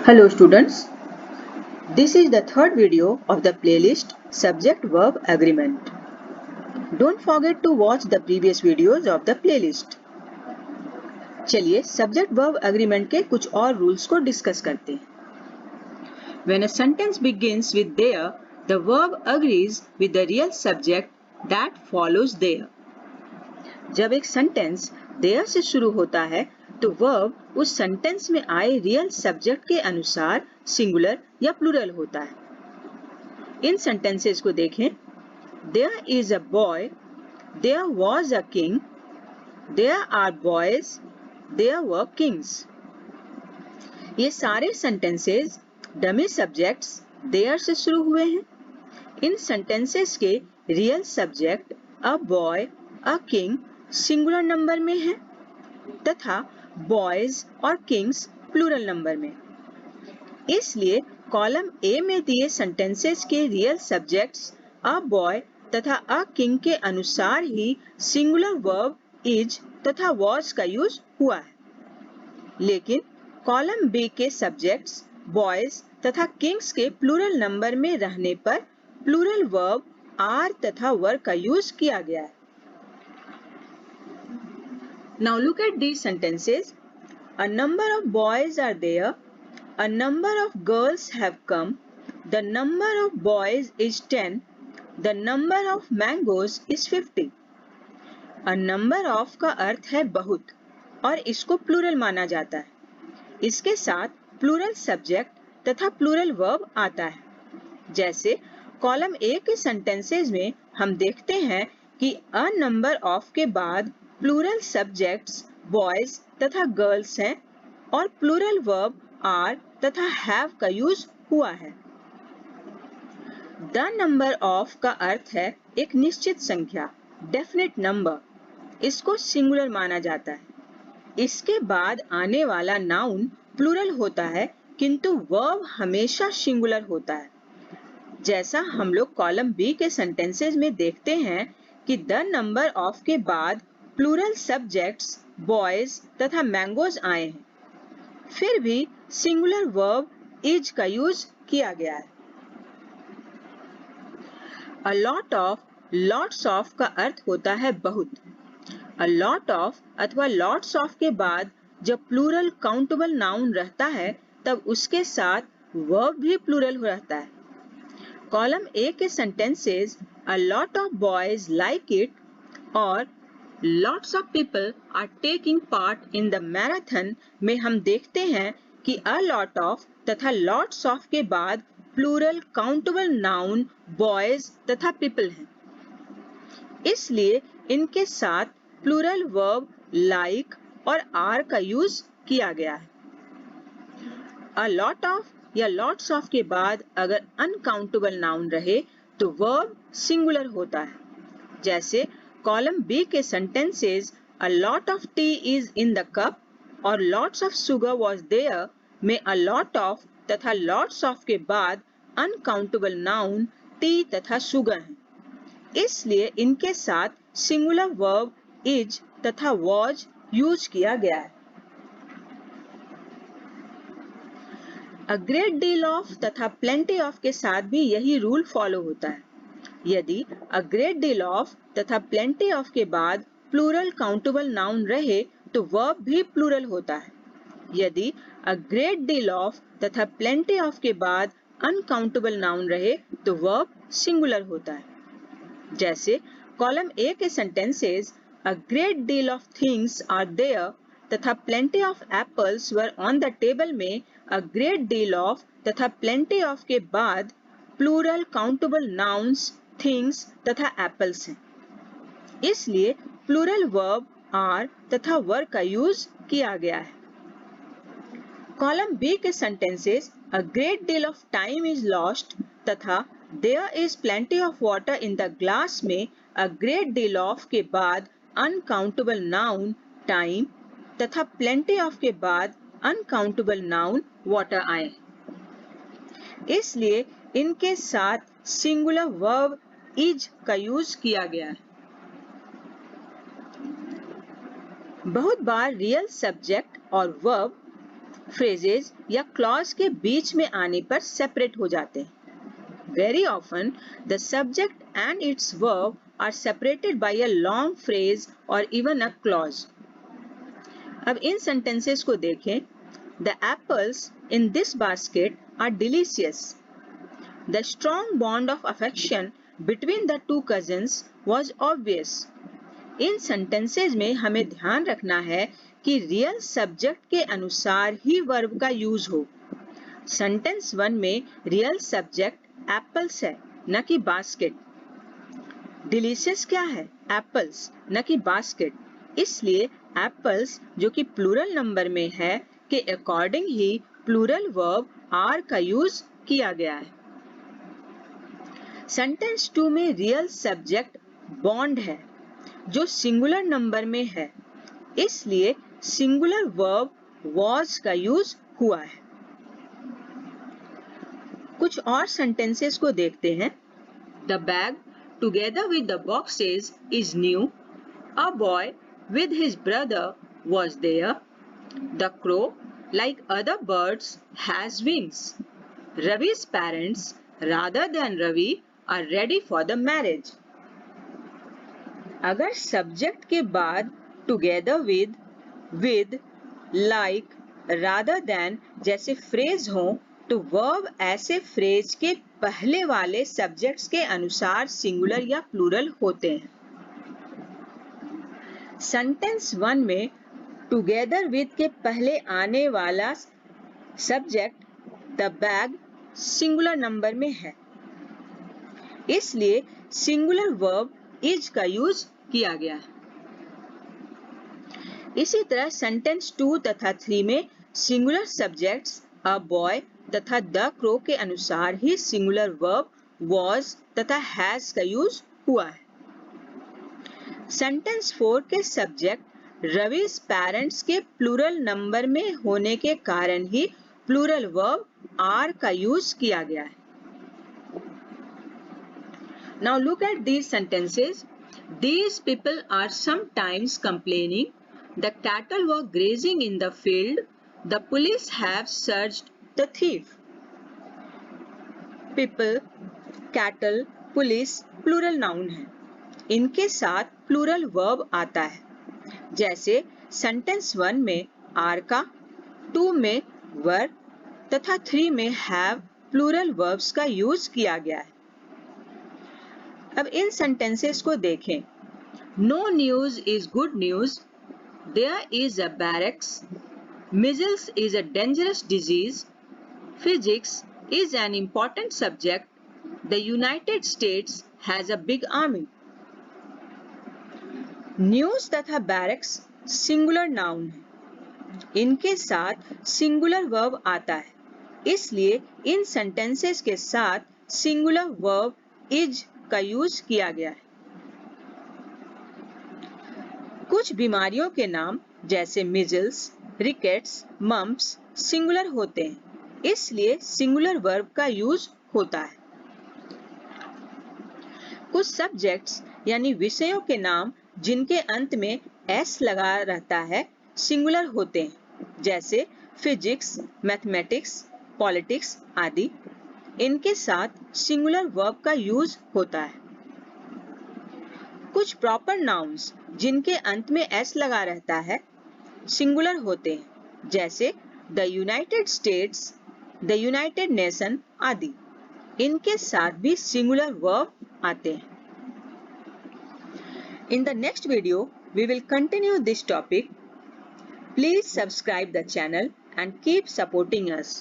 Hello students, this is the third video of the playlist Subject-Verb Agreement. Don't forget to watch the previous videos of the playlist. चलिए Subject-Verb Agreement के कुछ और rules को discuss करते हैं. When a sentence begins with there, the verb agrees with the real subject that follows there. जब एक sentence there से शुरू होता है तो वर्ब उस सेंटेंस में आए रियल सब्जेक्ट के अनुसार सिंगुलर या प्लूरल होता है. इन सेंटेंसेस को देखें. There is a boy, there was a king, there are boys, there were kings. ये सारे सेंटेंसेस डमी सब्जेक्ट्स there से शुरू हुए हैं. इन सेंटेंसेस के real subject a boy, a king singular number में है तथा बॉयज और किंग्स प्लूरल नंबर में. इसलिए कॉलम ए में दिए सेंटेंसेस के रियल सब्जेक्ट्स अ बॉय तथा अ किंग के अनुसार ही सिंगुलर वर्ब इज तथा वॉज का यूज हुआ है. लेकिन कॉलम बी के सब्जेक्ट्स बॉयज तथा किंग्स के प्लूरल नंबर में रहने पर प्लूरल वर्ब आर तथा वर का यूज किया गया है. Now look at these sentences. A number of boys are there. A number of girls have come. The number of boys is 10. The number of mangoes is 50. A number of का अर्थ है बहुत और इसको plural माना जाता है. इसके साथ प्लूरल सब्जेक्ट तथा प्लूरल वर्ब आता है. जैसे कॉलम ए के सेंटेंसेस में हम देखते हैं कि अ नंबर ऑफ के बाद प्लूरल सब्जेक्ट्स बॉयज तथा गर्ल्स हैं और प्लूरल वर्ब आर तथा हैव का यूज हुआ है. द नंबर ऑफ का अर्थ है एक निश्चित संख्या, डेफिनेट नंबर. इसको सिंगुलर माना जाता है. इसके बाद आने वाला नाउन प्लूरल होता है किंतु वर्ब हमेशा सिंगुलर होता है. जैसा हम लोग कॉलम बी के सेंटेंसेस में देखते हैं कि द नंबर ऑफ के बाद प्लूरल सब्जेक्ट्स बॉयज तथा मैंगोज आए हैं. फिर भी सिंगुलर वर्ब इज का यूज किया गया है. अ लॉट ऑफ, लॉट्स ऑफ का अर्थ होता है बहुत. अ लॉट ऑफ अथवा लॉट्स ऑफ के बाद जब प्लूरल काउंटेबल नाउन रहता है तब उसके साथ वर्ब भी प्लूरल रहता है. कॉलम ए के sentences a lot of boys like it और Lots of people are taking part in the marathon में हम देखते हैं कि a lot of तथा lots of के बाद प्लूरल काउंटेबल नाउन boys तथा people हैं. इसलिए इनके साथ प्लूरल वर्ब like और are का यूज किया गया है. a lot of या lots of के बाद अगर अनकाउंटेबल नाउन रहे तो वर्ब सिंगुलर होता है. जैसे कॉलम बी के sentences a lot of tea is in the cup और lots of sugar was there में अ लॉट ऑफ तथा लॉट्स ऑफ के बाद अनकाउंटेबल नाउन टी तथा शुगर हैं. इसलिए इनके साथ सिंगुलर वर्ब इज तथा वॉज यूज किया गया है. अ ग्रेट डील ऑफ तथा प्लेंटी ऑफ के साथ भी यही रूल फॉलो होता है. यदि अ ग्रेट डील ऑफ तथा प्लेंटी ऑफ के बाद प्लूरल काउंटेबल नाउन रहे तो वर्ब भी प्लूरल होता है. यदि अ ग्रेट डील ऑफ तथा प्लेंटी ऑफ के बाद अनकाउंटेबल नाउन रहे तो वर्ब सिंगुलर होता है. जैसे कॉलम ए के sentences a great deal of things are there तथा plenty of apples were on the table में अ ग्रेट डील ऑफ तथा प्लेंटी ऑफ के बाद प्लूरल काउंटेबल नाउन्स थिंग्स तथा एप्पल्स हैं. इसलिए प्लूरल वर्ब आर तथा वर का यूज किया गया है. कॉलम बी के sentences a great deal of time is lost तथा there is plenty of water in the glass में अ ग्रेट डील ऑफ के बाद अनकाउंटेबल नाउन टाइम तथा प्लेंटी ऑफ के बाद अनकाउंटेबल नाउन वाटर आए. इसलिए इनके साथ सिंगुलर वर्ब इज का यूज किया गया है. बहुत बार रियल सब्जेक्ट और वर्ब फ्रेजेस या क्लॉज के बीच में आने पर सेपरेट हो जाते हैं. Very often, the subject and its verb are separated by a long phrase or even a clause. अब इन sentences को देखें. The apples in this basket are delicious. The strong bond of affection between the two cousins was obvious. In sentences में हमें ध्यान रखना है कि real subject के अनुसार ही verb का use हो. Sentence 1 में real subject एप्पल्स है न कि बास्केट. डिलीशियस क्या है? एप्पल्स न कि बास्केट. इसलिए एप्पल्स जो कि प्लूरल नंबर में है के अकॉर्डिंग ही प्लूरल वर्ब आर का यूज किया गया है. सेंटेंस 2 में रियल सब्जेक्ट बॉन्ड है जो सिंगुलर नंबर में है. इसलिए सिंगुलर वर्ब वॉज का यूज हुआ है. कुछ और सेंटेंसेस को देखते हैं. The bag together with the boxes is new. A boy with his brother was there. The crow like other birds has wings. Ravi's parents rather than Ravi are ready for the marriage. अगर subject के बाद together with, like, rather than जैसे phrase हो तो verb ऐसे phrase के पहले वाले सब्जेक्ट्स के अनुसार सिंगुलर या प्लूरल होते हैं. सेंटेंस 1 में टुगेदर विद के पहले आने वाला subject the bag singular number में है. इसलिए सिंगुलर वर्ब इज का यूज किया गया है. इसी तरह सेंटेंस 2 तथा 3 में सिंगुलर सब्जेक्ट्स अ बॉय तथा द क्रो के अनुसार ही सिंगुलर वर्ब वॉज तथा हैज का यूज हुआ है. सेंटेंस 4 के सब्जेक्ट रवि's पेरेंट्स के प्लूरल नंबर में होने के कारण ही प्लूरल वर्ब आर का यूज किया गया है. Now look at these sentences. These people are sometimes complaining. The cattle were grazing in the field. The police have searched the thief. People, cattle, police plural noun है. इनके साथ plural verb आता है. जैसे sentence 1 में are का, 2 में were तथा 3 में have plural verbs का यूज किया गया है. अब इन sentences को देखें. No news is good news. There is a barracks. Measles is a dangerous disease. Physics is an important subject. The United States has a big army. News तथा barracks singular noun है. इनके साथ singular verb आता है. इसलिए इन sentences के साथ singular verb is का यूज किया गया है. कुछ बीमारियों के नाम जैसे मिजल्स, रिकेट्स, मम्प्स सिंगुलर होते हैं. इसलिए सिंगुलर वर्ब का यूज होता है. कुछ सब्जेक्ट्स यानी विषयों के नाम जिनके अंत में एस लगा रहता है सिंगुलर होते हैं. जैसे फिजिक्स, मैथमेटिक्स, पॉलिटिक्स आदि. इनके साथ सिंगुलर वर्ब का यूज होता है. कुछ प्रॉपर नाउन्स जिनके अंत में एस लगा रहता है सिंगुलर होते हैं. जैसे the United states, the United nation आदि. इनके साथ भी सिंगुलर वर्ब आते हैं. In the next video, we will continue this topic. Please subscribe the channel and keep supporting us.